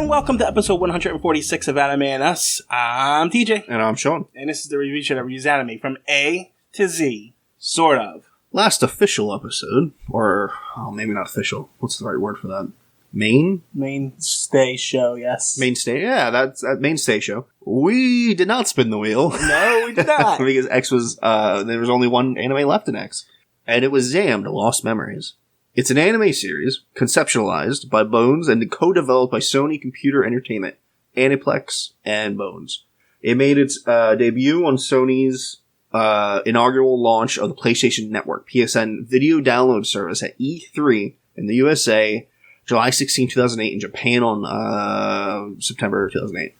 and welcome to episode 146 of Anime and Us. I'm TJ. And I'm Shawn. And this is the review show that reviews anime from A to Z. Sort of. Last official episode, or maybe not official. What's the right word for that? Mainstay show, yes. Mainstay, yeah, that's that mainstay show. We did not spin the wheel. No, we did not. Because X was, there was only one anime left in X. And it was Xam'd Lost Memories. It's an anime series, conceptualized by Bones and co-developed by Sony Computer Entertainment, Aniplex, and Bones. It made its debut on Sony's inaugural launch of the PlayStation Network, PSN video download service at E3 in the USA, July 16, 2008, in Japan on September 2008.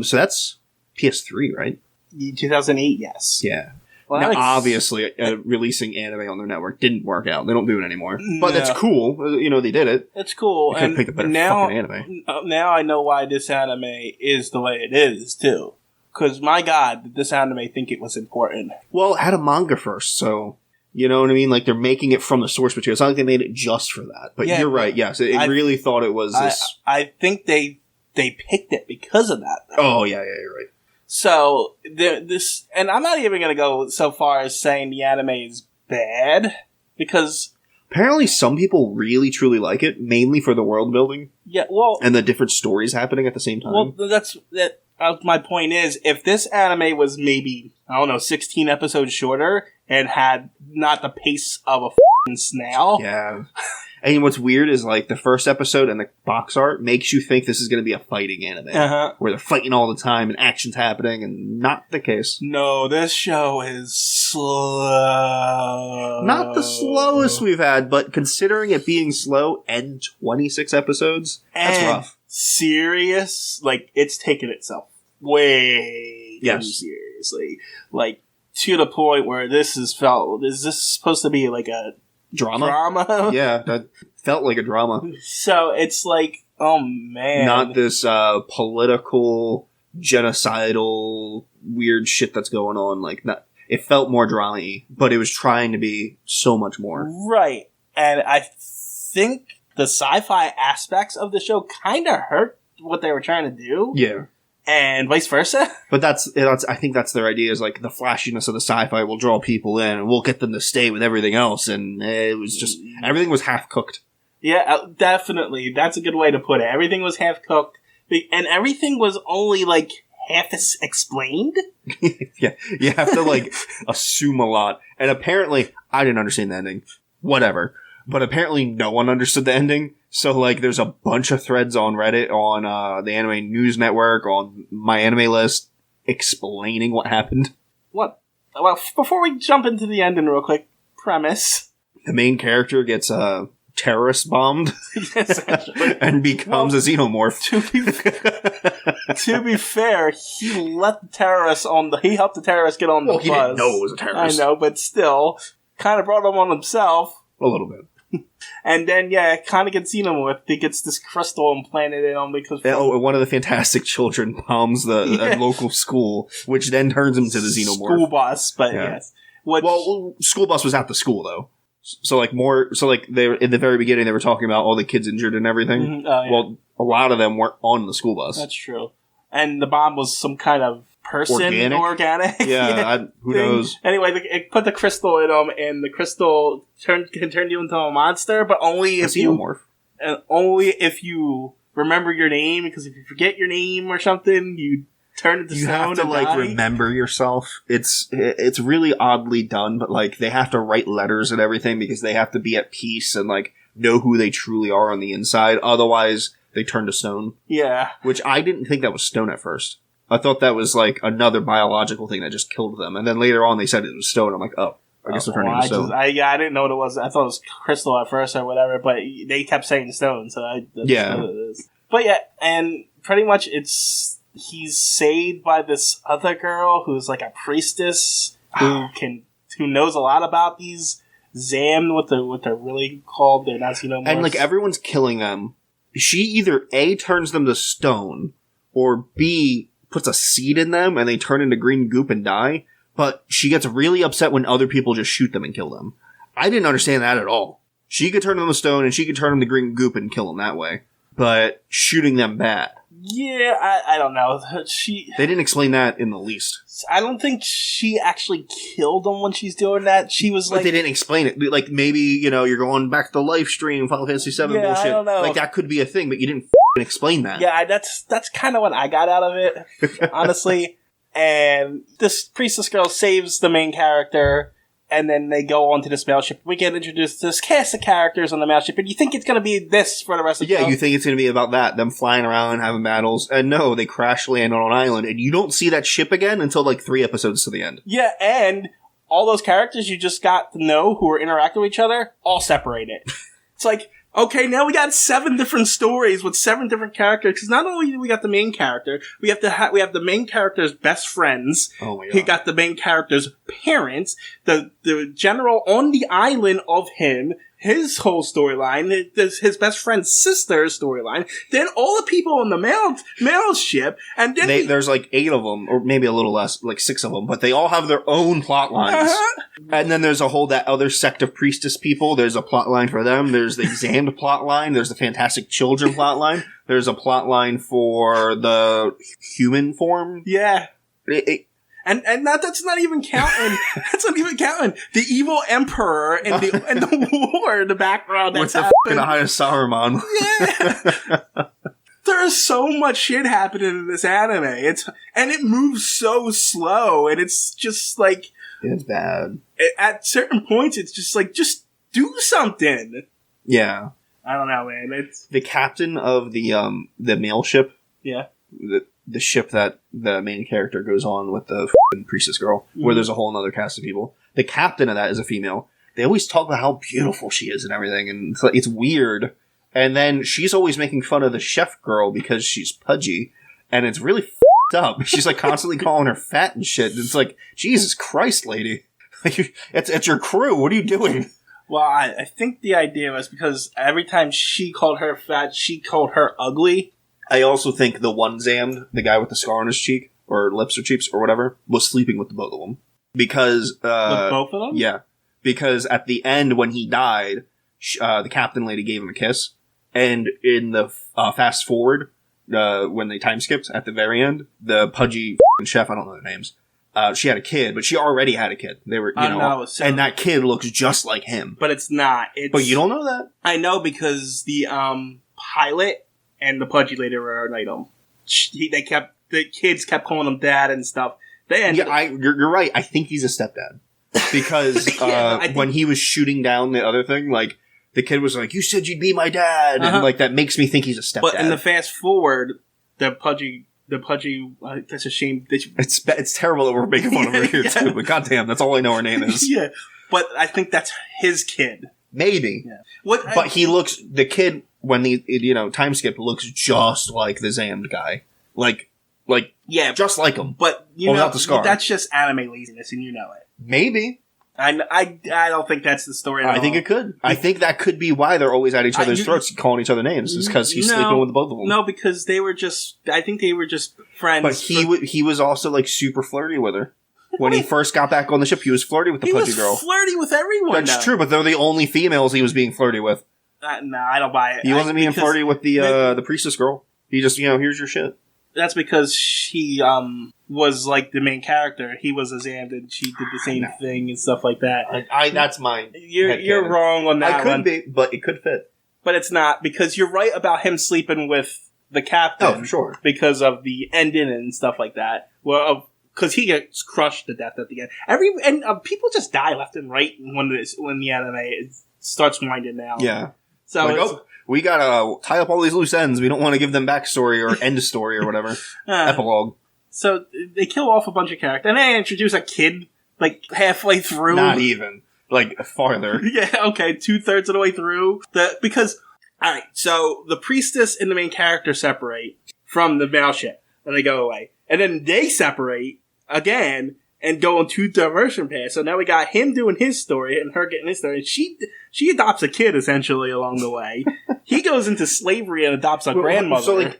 So that's PS3, right? 2008, yes. Yeah. Well, now, obviously, releasing anime on their network didn't work out. They don't do it anymore. But No. that's cool. You know, they did it. It's cool. They could've picked a better fucking anime. Now I know why this anime is the way it is, too. Because, my god, did this anime think it was important. Well, it had a manga first, so... You know what I mean? Like, they're making it from the source material. It's not like they made it just for that. But Yeah, you're right, yes. It really thought it was this... I think they picked it because of that. Though. Oh, yeah, you're right. So, this... And I'm not even going to go so far as saying the anime is bad. Because... Apparently some people really, truly like it. Mainly for the world building. Yeah, well... And the different stories happening at the same time. Well, my point is, if this anime was maybe, 16 episodes shorter and had not the pace of a f***ing snail. Yeah. And what's weird is, like, the first episode and the box art makes you think this is going to be a fighting anime. Uh-huh. Where they're fighting all the time and action's happening, and not the case. No, this show is slow. Not the slowest we've had, but considering it being slow and 26 episods, that's rough. Serious? Like, it's taken itself way too Yes. seriously. Like, to the point where is this supposed to be like a drama? Yeah, that felt like a drama. So it's like, oh man. Not this political, genocidal, weird shit that's going on. Like, it felt more drama-y, but it was trying to be so much more. Right. And I think the sci-fi aspects of the show kind of hurt what they were trying to do. Yeah. And vice versa. But I think that's their idea, is like the flashiness of the sci-fi will draw people in and we'll get them to stay with everything else. And it was just, everything was half cooked. Yeah, definitely. That's a good way to put it. Everything was half cooked and everything was only like half explained. Yeah, you have to like assume a lot. And apparently, I didn't understand the ending. Whatever. But apparently no one understood the ending. So, like, there's a bunch of threads on Reddit, on the Anime News Network, on My Anime List, explaining what happened. What? Well, before we jump into the ending real quick, premise. The main character gets terrorist bombed and becomes a xenomorph. To be fair, he let the terrorists he helped the terrorists get on the bus. He didn't know it was a terrorist. I know, but still, kind of brought them on himself. A little bit. And then, kind of gets xenomorph. He gets this crystal implanted in him because... one of the fantastic children bombs a local school, which then turns him to the xenomorph. School bus, but yes. Well, school bus was at the school, though. So, they were, in the very beginning, they were talking about all the kids injured and everything. Mm-hmm. Oh, yeah. Well, a lot of them weren't on the school bus. That's true. And the bomb was some kind of person, organic. Yeah, who knows? Anyway, it put the crystal in him, and the crystal can turn you into a monster, but only if you remember your name. Because if you forget your name or something, you turn into stone. You have to die. remember yourself. It's really oddly done, but they have to write letters and everything because they have to be at peace and know who they truly are on the inside. Otherwise, they turn to stone. Yeah, which I didn't think that was stone at first. I thought that was another biological thing that just killed them. And then later on they said it was stone. I'm like, oh, I guess they're turning into stone. I didn't know what it was. I thought it was crystal at first or whatever, but they kept saying stone, so that's what it is. But yeah, and pretty much he's saved by this other girl who's like a priestess who knows a lot about these Xam'd, what they're really called. They're not xenomorphs. And everyone's killing them. She either A, turns them to stone, or B, puts a seed in them and they turn into green goop and die, but she gets really upset when other people just shoot them and kill them. I didn't understand that at all. She could turn them to stone and she could turn them to green goop and kill them that way. but shooting them bad. Yeah, I don't know. They didn't explain that in the least. I don't think she actually killed them when she's doing that. She was but they didn't explain it. Like, maybe, you're going back to the live stream, Final Fantasy VII bullshit. I don't know. Like, that could be a thing, but you didn't explain that. Yeah, that's kind of what I got out of it, honestly. And this priestess girl saves the main character, and then they go on to this mail ship. We get introduced to this cast of characters on the mail ship, and you think it's going to be this for the rest of the show. Yeah, you think it's going to be about that, them flying around, having battles, and no, they crash land on an island, and you don't see that ship again until, 3 episodes to the end. Yeah, and all those characters you just got to know who are interacting with each other, all separated. It's like, okay, now we got 7 different stories with 7 different characters. Because not only do we got the main character, we have the main character's best friends. Oh my god! We got the main character's parents, the general on the island of him, his whole storyline, his best friend's sister's storyline, then all the people on the mail ship, and then there's 8 of them, or maybe a little less, 6 of them, but they all have their own plot lines. And then there's that other sect of priestess people. There's a plot line for them. There's the Xam'd plot line. There's the Fantastic Children plot line. There's a plot line for the human form. Yeah. And that's not even counting. That's not even counting the evil emperor and the war in the background. That's with the fucking Eye of Saruman. Yeah, there's so much shit happening in this anime. And it moves so slow, and it's just it's bad. At certain points, it's just just do something. Yeah, I don't know, man. It's the captain of the mail ship. Yeah. The ship that the main character goes on with the priestess girl, where there's a whole other cast of people. The captain of that is a female. They always talk about how beautiful she is and everything, and it's weird. And then she's always making fun of the chef girl because she's pudgy, and it's really up. She's constantly calling her fat and shit. It's Jesus Christ, lady! It's your crew. What are you doing? Well, I think the idea was because every time she called her fat, she called her ugly. I also think the one Xam'd, the guy with the scar on his cheek, or lips or cheeks, or whatever, was sleeping with the both of them. Because, with both of them? Yeah. Because at the end, when he died, the captain lady gave him a kiss. And in the fast forward, when they time skipped, at the very end, the pudgy chef, I don't know their names, she had a kid, but she already had a kid. They were, and that kid looks just like him. But it's not. But you don't know that? I know because the pilot and the pudgy lady were an item. The kids kept calling him dad and stuff. You're right. I think he's a stepdad. Because when he was shooting down the other thing, the kid was like, "You said you'd be my dad," and that makes me think he's a stepdad. But in the fast forward, the pudgy. That's a shame. It's terrible that we're making fun of her here too. But goddamn, that's all I know her name is. Yeah, but I think that's his kid. Maybe. Yeah. He looks. The kid when the time skip looks just like the Xam'd guy. Yeah, just like him. But without the scar. That's just anime laziness, and you know it. Maybe. I don't think that's the story. I think it could. I think that could be why they're always at each other's throats, calling each other names. Is because he's sleeping with both of them. No, because they were just. I think they were just friends. But he was also super flirty with her. When he first got back on the ship, he was flirty with the pudgy girl. He was flirty with everyone. That's true, but they're the only females he was being flirty with. No, I don't buy it. He wasn't being flirty with the priestess girl. He just, here's your shit. That's because she was the main character. He was a Xam'd, and she did the same thing and stuff like that. That's mine. You're wrong on that one. It could be, but it could fit. But it's not, because you're right about him sleeping with the captain. Oh, for sure. Because of the ending and stuff like that. Well, because he gets crushed to death at the end. People just die left and right when the anime starts winding down. Yeah. So we gotta tie up all these loose ends. We don't want to give them backstory or end story or whatever. Epilogue. So they kill off a bunch of characters, and they introduce a kid halfway through. Not even farther. Yeah, okay, 2/3 of the way through. Because all right, so the priestess and the main character separate from the mail ship, and they go away, and then they separate again and go on 2 diversion paths. So now we got him doing his story and her getting his story. And she adopts a kid essentially along the way. He goes into slavery and adopts a grandmother. So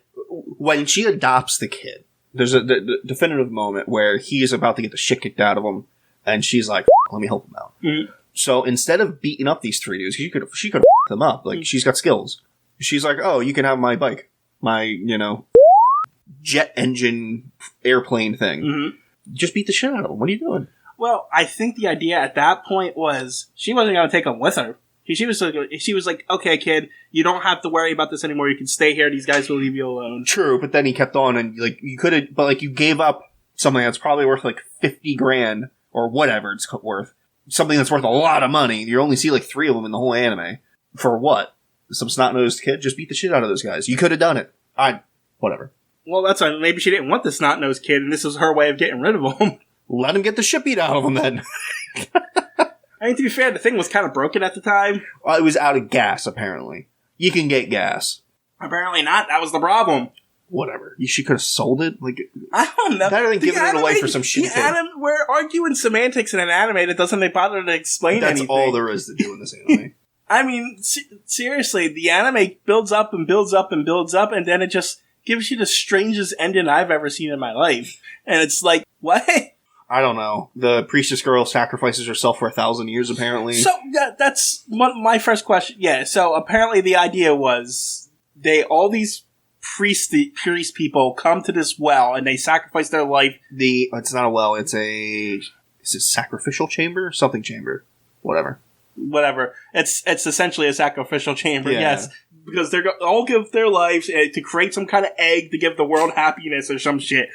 when she adopts the kid, there's a definitive moment where he's about to get the shit kicked out of him, and she's like, "Let me help him out." Mm-hmm. So instead of beating up these 3 dudes, she could have them up. She's got skills. She's like, oh, you can have my bike. My, jet engine airplane thing. Mm-hmm. Just beat the shit out of him. What are you doing? Well, I think the idea at that point was she wasn't going to take him with her. She was like, okay, kid, you don't have to worry about this anymore. You can stay here. These guys will leave you alone. True, but then he kept on, and you could have, but you gave up something that's probably worth $50,000 or whatever it's worth. Something that's worth a lot of money. You only see 3 of them in the whole anime. For what? Some snot-nosed kid? Just beat the shit out of those guys. You could have done it. Whatever. Well, that's why maybe she didn't want the snot-nosed kid, and this was her way of getting rid of him. Let him get the shit beat out of him then. I mean, to be fair, the thing was kind of broken at the time. Well, it was out of gas, apparently. You can get gas. Apparently not. That was the problem. Whatever. She could have sold it? I don't know. Better than giving it away for some shit. We're arguing semantics in an anime that doesn't bother to explain anything. That's all there is to do in this anime. I mean, seriously, the anime builds up and builds up and builds up, and then it just gives you the strangest ending I've ever seen in my life. And it's like, what? I don't know. The priestess girl sacrifices herself for 1,000 years, apparently. So, that's my first question. Yeah, so apparently the idea was all these priest people come to this well, and they sacrifice their life. It's not a well, is it sacrificial chamber? Something chamber. Whatever. It's essentially a sacrificial chamber, yes. Because they're all give their lives to create some kind of egg to give the world happiness or some shit.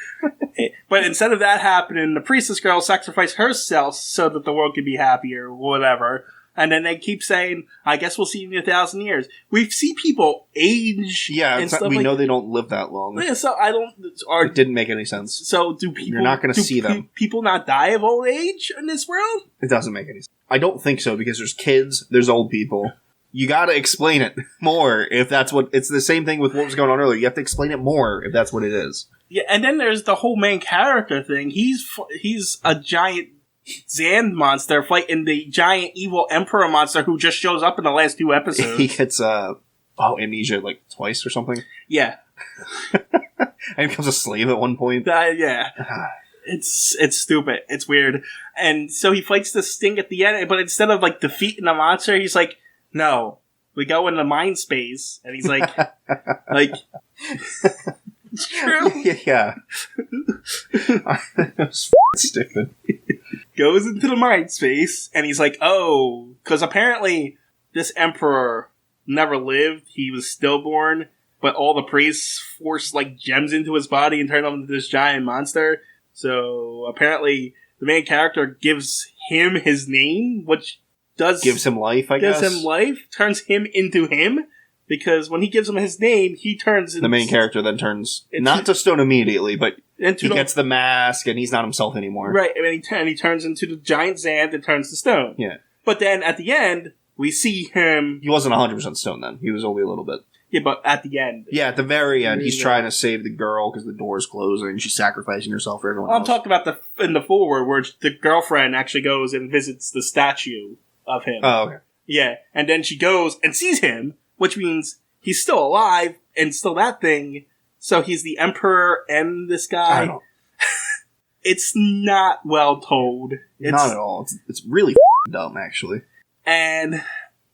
But instead of that happening, the priestess girl sacrificed herself so that the world could be happy or whatever. And then they keep saying, I guess we'll see you in 1,000 years. We see people age. Yeah, we know they don't live that long. Yeah, so it didn't make any sense. So do people... You're not going to see them. People not die of old age in this world? It doesn't make any sense. I don't think so, because there's kids, there's old people. You gotta explain it more if that's what... It's the same thing with what was going on earlier. You have to explain it more if that's what it is. Yeah, and then there's the whole main character thing. He's a giant Xam'd monster fighting the giant evil emperor monster who just shows up in the last 2 episodes. He gets, amnesia, twice or something. Yeah. And he becomes a slave at one point. Yeah. It's stupid. It's weird. And so he fights the Sting at the end, but instead of, defeating the monster, he's like, no, we go into mind space. And he's like, it's true. Yeah. That's stupid. Goes into the mind space, and he's like, oh, because apparently this emperor never lived. He was stillborn, but all the priests forced, gems into his body and turned him into this giant monster. So apparently the main character gives him his name, which gives him life, I guess. Gives him life, turns him into him, because when he gives him his name, he turns... The main character then turns, not to stone immediately, but he gets the mask, and he's not himself anymore. Right, and he turns into the giant Xam'd and turns to stone. Yeah. But then, at the end, we see him... He wasn't 100% stone then. He was only a little bit. Yeah, but at the end... Yeah, at the very end, he's trying to save the girl because the door's closing, and she's sacrificing herself for everyone else. I'm talking about in the forward, where the girlfriend actually goes and visits the statue of him. Oh, okay. Yeah, and then she goes and sees him, which means he's still alive and still that thing. So he's the emperor and this guy. I don't know. It's not well told. Not at all. It's really dumb, actually. And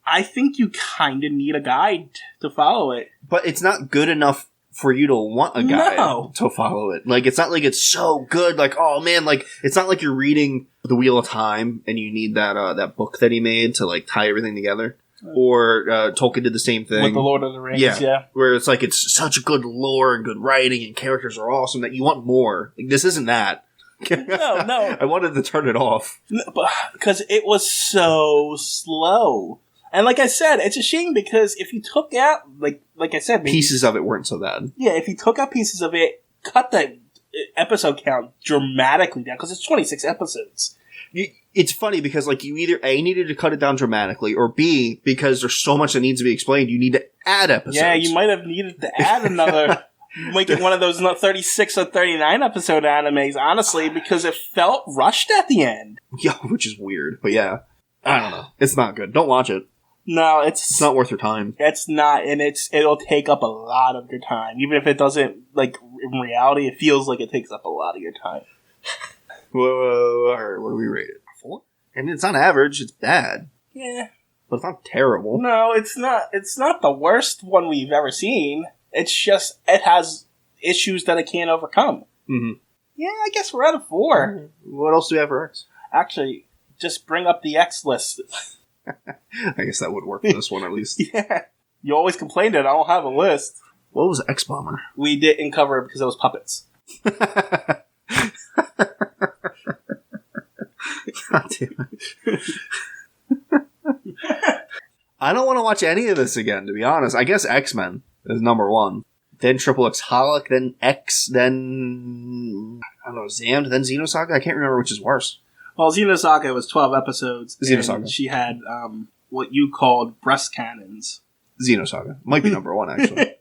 I think you kind of need a guide to follow it. But it's not good enough for you to want a guide to follow it. It's not like it's so good. Oh man, it's not like you're reading The Wheel of Time and you need that book that he made to tie everything together. Or Tolkien did the same thing with The Lord of the Rings. Yeah, where it's it's such good lore and good writing and characters are awesome that you want more. This isn't that. No. I wanted to turn it off because it was so slow. And like I said, it's a shame because if you took out, like I said, pieces of it weren't so bad. Yeah, if you took out pieces of it, cut the episode count dramatically down because it's 26 episodes. It's funny because you either A, needed to cut it down dramatically, or B, because there's so much that needs to be explained, you need to add episodes. Yeah, you might have needed to add another, make it one of those 36 or 39 episode animes, honestly, because it felt rushed at the end. Yeah, which is weird, but yeah. I don't know. It's not good. Don't watch it. No, it's not worth your time. It's not, and it'll take up a lot of your time. Even if it doesn't, in reality, it feels like it takes up a lot of your time. Whoa, what do we rate it? 4? I mean, it's not average, it's bad. Yeah. but it's not terrible. No, it's not. It's not the worst one we've ever seen. It's just it has issues that it can't overcome. Mm-hmm. Yeah, I guess we're at a 4. What else do we have for X? Actually, just bring up the X list. I guess that would work for this one at least. Yeah. You always complained that I don't have a list. What was X Bomber? We didn't cover it because it was puppets. God damn it. I don't want to watch any of this again, to be honest. I guess X-Men is number 1. Then Triple X Holic, then X, then... I don't know, Xam'd, then Xenosaga? I can't remember which is worse. Well, Xenosaga was 12 episodes. Xenosaga. And she had what you called breast cannons. Xenosaga. Might be number 1, actually.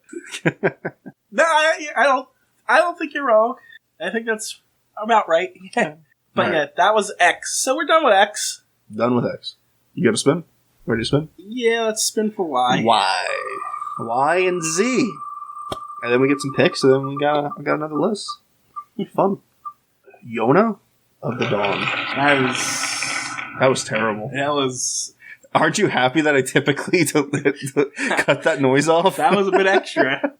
No, I don't think you're wrong. I think that's about right. Yeah. But right. Yeah, that was X. So we're done with X. Done with X. You got a spin? Ready to spin? Yeah, let's spin for Y. Y and Z. And then we get some picks, and then we got another list. Fun. Yona of the Dawn. That was terrible. That was... Aren't you happy that I typically cut that noise off? That was a bit extra.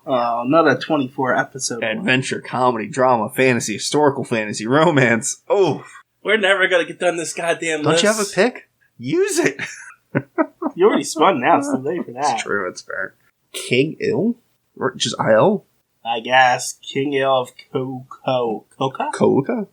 Another 24 episode. Adventure, comedy, drama, fantasy, historical fantasy, romance. Oh. We're never going to get done this goddamn list. Don't you have a pick? Use it. You already spun now. It's too late for that. It's true. It's fair. King Il? Or just Il? I guess. King Il of Coca? Coca?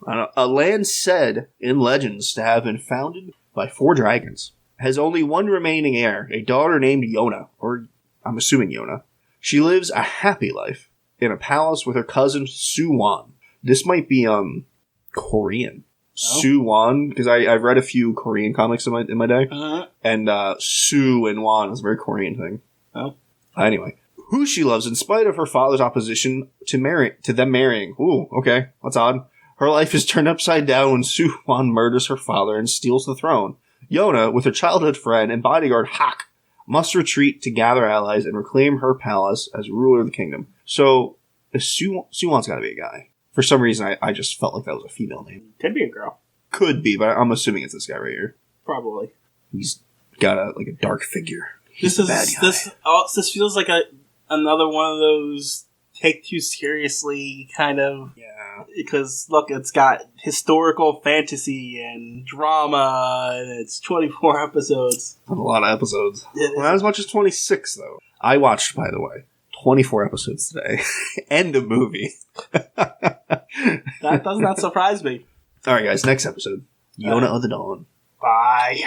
I don't know. A land said in legends to have been founded by 4 dragons. Has only one remaining heir, a daughter named Yona. Or, I'm assuming Yona. She lives a happy life in a palace with her cousin Suwon. This might be, Korean. Oh. Suwon, because I've read a few Korean comics in my day. Uh-huh. And, Su and Won is a very Korean thing. Oh. Anyway. Who she loves in spite of her father's opposition to them marrying. Ooh, okay. That's odd. Her life is turned upside down when Suwon murders her father and steals the throne. Yona, with her childhood friend and bodyguard Hak, must retreat to gather allies and reclaim her palace as ruler of the kingdom. So, Suwon's gotta be a guy. For some reason, I just felt like that was a female name. Could be a girl. Could be, but I'm assuming it's this guy right here. Probably. He's got a dark figure. This feels like another one of those take too seriously kind of. Yeah. Because look, it's got historical fantasy and drama, and it's 24 episodes. That's a lot of episodes. Not as much as 26, though. I watched, by the way, 24 episodes today. End of movie. That does not surprise me. Alright, guys, next episode. Yona of the Dawn. Bye.